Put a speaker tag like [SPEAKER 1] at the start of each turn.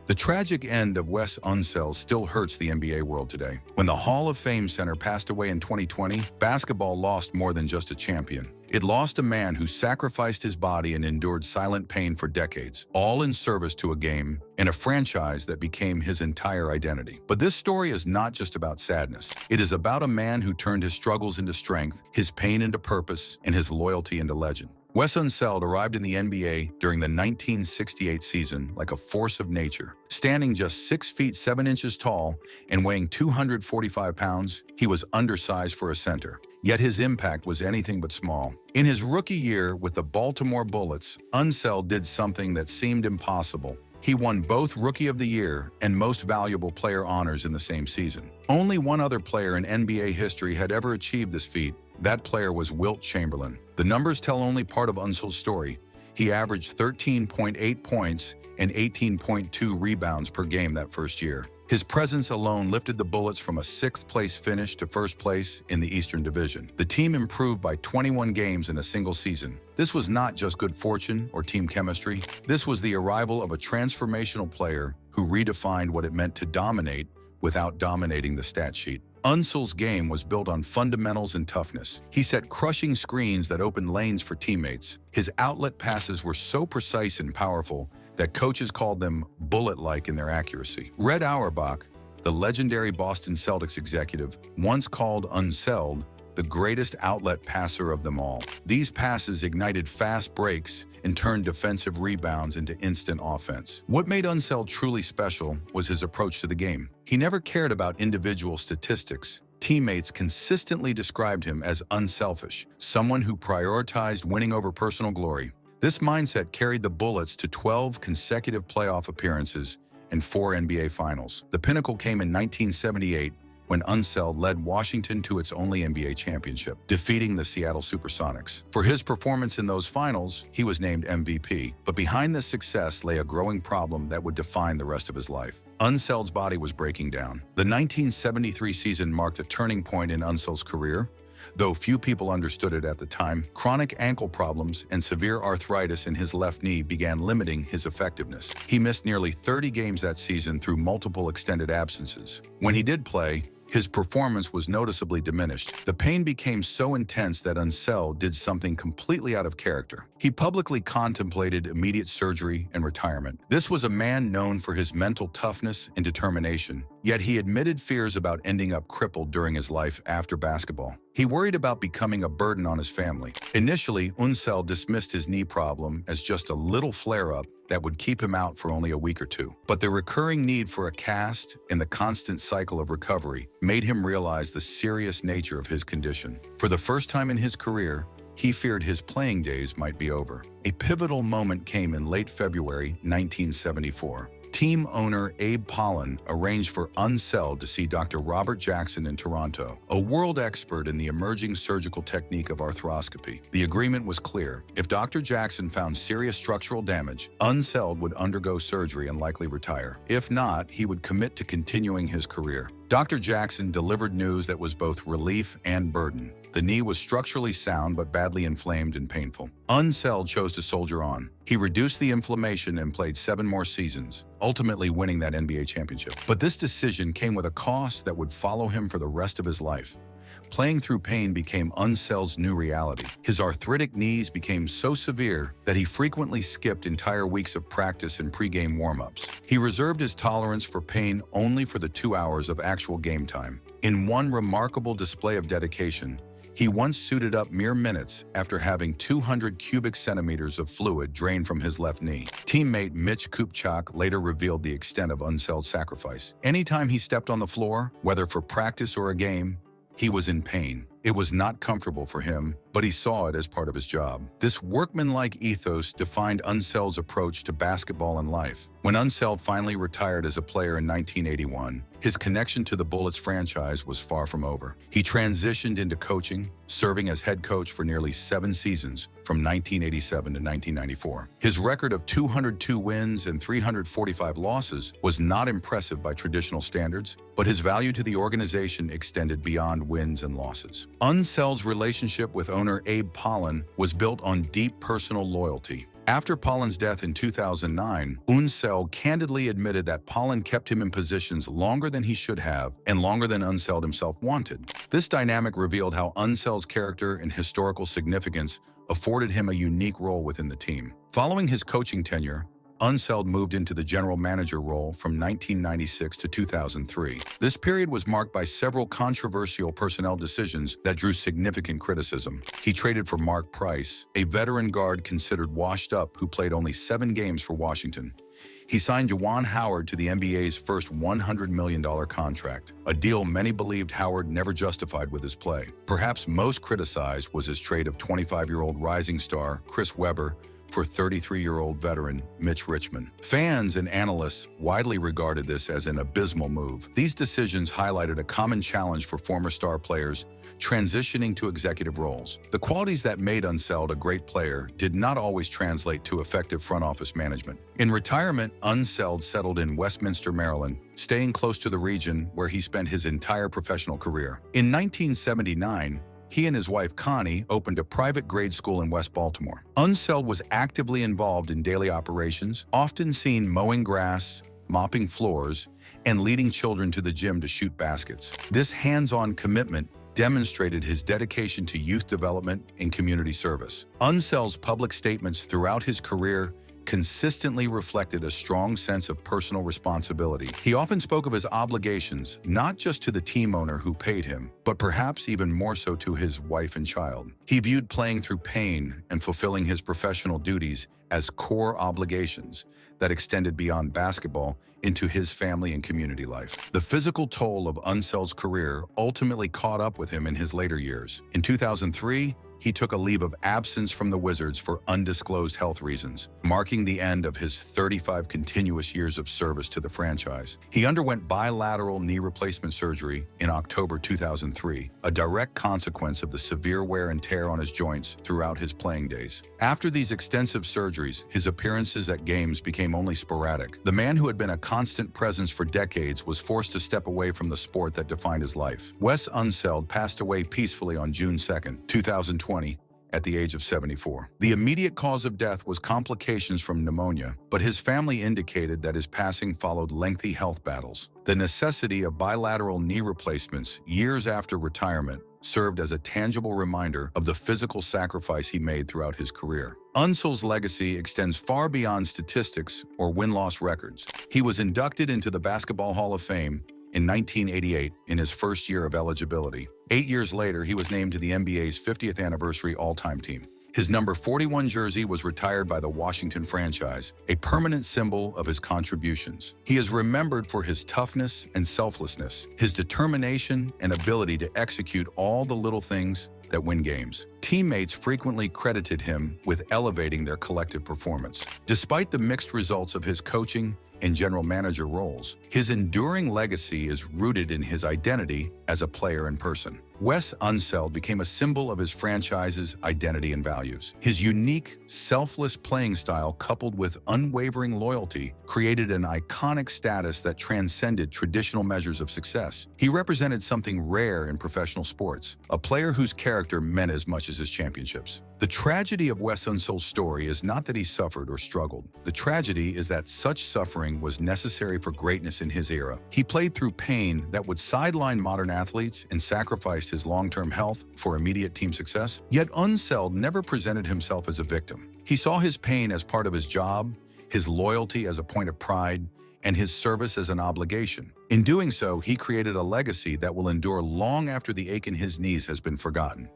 [SPEAKER 1] The tragic end of Wes Unseld still hurts the NBA world today. When the Hall of Fame center passed away in 2020, basketball lost more than just a champion. It lost a man who sacrificed his body and endured silent pain for decades, all in service to a game and a franchise that became his entire identity. But this story is not just about sadness. It is about a man who turned his struggles into strength, his pain into purpose, and his loyalty into legend. Wes Unseld arrived in the NBA during the 1968 season like a force of nature. Standing just 6 feet 7 inches tall and weighing 245 pounds, he was undersized for a center. Yet his impact was anything but small. In his rookie year with the Baltimore Bullets, Unseld did something that seemed impossible. He won both Rookie of the Year and Most Valuable Player honors in the same season. Only one other player in NBA history had ever achieved this feat. That player was Wilt Chamberlain. The numbers tell only part of Unseld's story. He averaged 13.8 points and 18.2 rebounds per game that first year. His presence alone lifted the Bullets from a 6th-place finish to 1st place in the Eastern Division. The team improved by 21 games in a single season. This was not just good fortune or team chemistry. This was the arrival of a transformational player who redefined what it meant to dominate without dominating the stat sheet. Unseld's game was built on fundamentals and toughness. He set crushing screens that opened lanes for teammates. His outlet passes were so precise and powerful that coaches called them bullet-like in their accuracy. Red Auerbach, the legendary Boston Celtics executive, once called Unseld the greatest outlet passer of them all. These passes ignited fast breaks and turned defensive rebounds into instant offense. What made Unseld truly special was his approach to the game. He never cared about individual statistics. Teammates consistently described him as unselfish, someone who prioritized winning over personal glory. This mindset carried the Bullets to 12 consecutive playoff appearances and 4 NBA Finals. The pinnacle came in 1978 when Unseld led Washington to its only NBA championship, defeating the Seattle Supersonics. For his performance in those finals, he was named MVP. But behind this success lay a growing problem that would define the rest of his life. Unseld's body was breaking down. The 1973 season marked a turning point in Unseld's career. Though few people understood it at the time, chronic ankle problems and severe arthritis in his left knee began limiting his effectiveness. He missed nearly 30 games that season through multiple extended absences. When he did play, his performance was noticeably diminished. The pain became so intense that Unseld did something completely out of character. He publicly contemplated immediate surgery and retirement. This was a man known for his mental toughness and determination, yet he admitted fears about ending up crippled during his life after basketball. He worried about becoming a burden on his family. Initially, Unseld dismissed his knee problem as just a little flare-up that would keep him out for only a week or two. But the recurring need for a cast and the constant cycle of recovery made him realize the serious nature of his condition. For the first time in his career, he feared his playing days might be over. A pivotal moment came in late February 1974. Team owner Abe Pollan arranged for Unseld to see Dr. Robert Jackson in Toronto, a world expert in the emerging surgical technique of arthroscopy. The agreement was clear. If Dr. Jackson found serious structural damage, Unseld would undergo surgery and likely retire. If not, he would commit to continuing his career. Dr. Jackson delivered news that was both relief and burden. The knee was structurally sound but badly inflamed and painful. Unseld chose to soldier on. He reduced the inflammation and played 7 more seasons, ultimately winning that NBA championship. But this decision came with a cost that would follow him for the rest of his life. Playing through pain became Unseld's new reality. His arthritic knees became so severe that he frequently skipped entire weeks of practice and pre-game warm-ups. He reserved his tolerance for pain only for the 2 hours of actual game time. In one remarkable display of dedication, he once suited up mere minutes after having 200 cubic centimeters of fluid drained from his left knee. Teammate Mitch Kupchak later revealed the extent of Unseld's sacrifice. Anytime he stepped on the floor, whether for practice or a game, he was in pain. It was not comfortable for him, but he saw it as part of his job. This workmanlike ethos defined Unseld's approach to basketball and life. When Unseld finally retired as a player in 1981, his connection to the Bullets franchise was far from over. He transitioned into coaching, serving as head coach for nearly 7 seasons from 1987 to 1994. His record of 202 wins and 345 losses was not impressive by traditional standards, but his value to the organization extended beyond wins and losses. Unseld's relationship with owner Abe Pollan was built on deep personal loyalty. After Pollen's death in 2009, Unseld candidly admitted that Pollen kept him in positions longer than he should have and longer than Unseld himself wanted. This dynamic revealed how Unseld's character and historical significance afforded him a unique role within the team. Following his coaching tenure, Unseld moved into the general manager role from 1996 to 2003. This period was marked by several controversial personnel decisions that drew significant criticism. He traded for Mark Price, a veteran guard considered washed up who played only 7 games for Washington. He signed Juwan Howard to the NBA's first $100 million contract, a deal many believed Howard never justified with his play. Perhaps most criticized was his trade of 25-year-old rising star Chris Webber for 33-year-old veteran Mitch Richmond. Fans and analysts widely regarded this as an abysmal move. These decisions highlighted a common challenge for former star players transitioning to executive roles. The qualities that made Unseld a great player did not always translate to effective front office management. In retirement, Unseld settled in Westminster, Maryland, staying close to the region where he spent his entire professional career. In 1979, he and his wife Connie opened a private grade school in West Baltimore. Unseld was actively involved in daily operations, often seen mowing grass, mopping floors, and leading children to the gym to shoot baskets. This hands-on commitment demonstrated his dedication to youth development and community service. Unseld's public statements throughout his career consistently reflected a strong sense of personal responsibility. He often spoke of his obligations, not just to the team owner who paid him, but perhaps even more so to his wife and child. He viewed playing through pain and fulfilling his professional duties as core obligations that extended beyond basketball into his family and community life. The physical toll of Unseld's career ultimately caught up with him in his later years. In 2003, he took a leave of absence from the Wizards for undisclosed health reasons, marking the end of his 35 continuous years of service to the franchise. He underwent bilateral knee replacement surgery in October 2003, a direct consequence of the severe wear and tear on his joints throughout his playing days. After these extensive surgeries, his appearances at games became only sporadic. The man who had been a constant presence for decades was forced to step away from the sport that defined his life. Wes Unseld passed away peacefully on June 2, 2020, at the age of 74. The immediate cause of death was complications from pneumonia, but his family indicated that his passing followed lengthy health battles. The necessity of bilateral knee replacements years after retirement served as a tangible reminder of the physical sacrifice he made throughout his career. Unseld's legacy extends far beyond statistics or win-loss records. He was inducted into the Basketball Hall of Fame in 1988 in his first year of eligibility. 8 years later, he was named to the NBA's 50th anniversary all-time team. His number 41 jersey was retired by the Washington franchise, a permanent symbol of his contributions. He is remembered for his toughness and selflessness, his determination and ability to execute all the little things that win games. Teammates frequently credited him with elevating their collective performance. Despite the mixed results of his coaching and general manager roles, his enduring legacy is rooted in his identity as a player and person. Wes Unseld became a symbol of his franchise's identity and values. His unique, selfless playing style coupled with unwavering loyalty created an iconic status that transcended traditional measures of success. He represented something rare in professional sports, a player whose character meant as much as his championships. The tragedy of Wes Unseld's story is not that he suffered or struggled. The tragedy is that such suffering was necessary for greatness in his era. He played through pain that would sideline modern athletes and sacrificed his long-term health for immediate team success. Yet Unseld never presented himself as a victim. He saw his pain as part of his job, his loyalty as a point of pride, and his service as an obligation. In doing so, he created a legacy that will endure long after the ache in his knees has been forgotten.